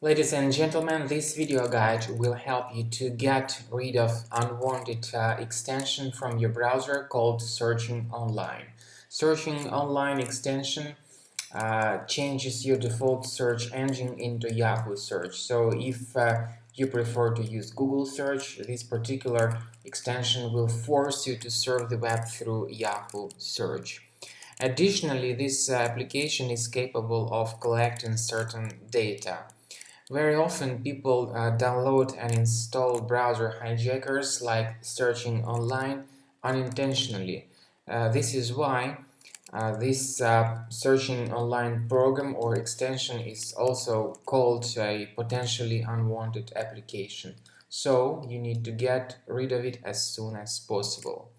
Ladies and gentlemen, this video guide will help you to get rid of unwanted extension from your browser called Searching Online. Searching Online extension changes your default search engine into Yahoo search. So if you prefer to use Google search, this particular extension will force you to surf the web through Yahoo search. Additionally, this application is capable of collecting certain data. Very often people download and install browser hijackers like Searching Online unintentionally. This is why this Searching Online program or extension is also called a potentially unwanted application. So you need to get rid of it as soon as possible.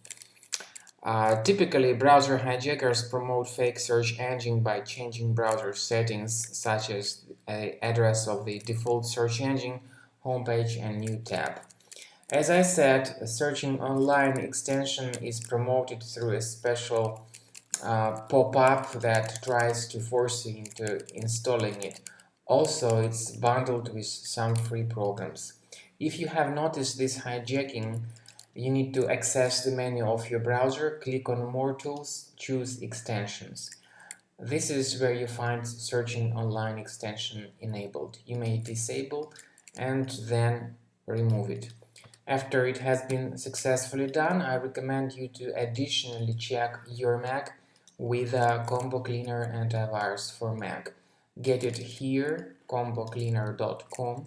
Typically, browser hijackers promote fake search engine by changing browser settings such as the address of the default search engine, homepage, and new tab. As I said, a Searching Online extension is promoted through a special pop-up that tries to force you into installing it. Also, it's bundled with some free programs. If you have noticed this hijacking, you need to access the menu of your browser, click on More Tools, choose Extensions. This is where you find Searching Online extension enabled. You may disable and then remove it. After it has been successfully done, I recommend you to additionally check your Mac with a Combo Cleaner antivirus for Mac. Get it here, combocleaner.com.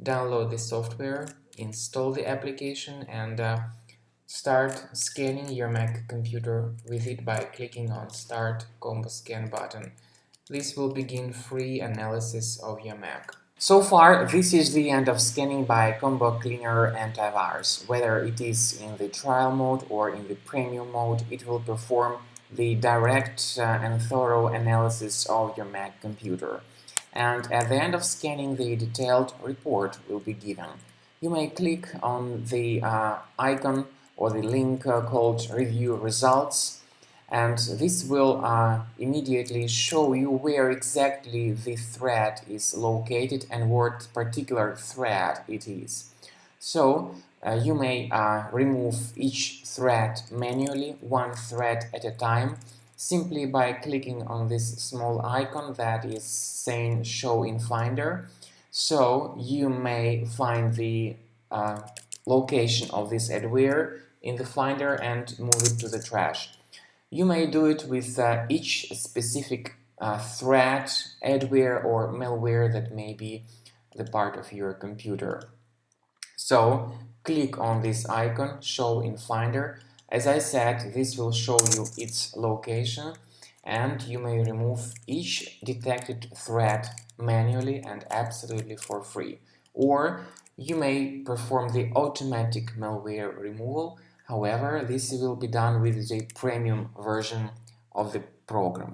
Download the software, install the application, and start scanning your Mac computer with it by clicking on Start Combo Scan button. This will begin free analysis of your Mac. So far, this is the end of scanning by Combo Cleaner antivirus. Whether it is in the trial mode or in the premium mode, it will perform the direct and thorough analysis of your Mac computer. And at the end of scanning, the detailed report will be given. You may click on the icon or the link called Review Results, and this will immediately show you where exactly the thread is located and what particular thread it is. So you may remove each thread manually, one thread at a time, simply by clicking on this small icon that is saying Show in Finder. So you may find the location of this adware in the Finder and move it to the trash. You may do it with each specific thread, adware, or malware that may be the part of your computer. So click on this icon, Show in Finder. As I said, this will show you its location, and you may remove each detected thread manually and absolutely for free. Or you may perform the automatic malware removal. However, this will be done with the premium version of the program.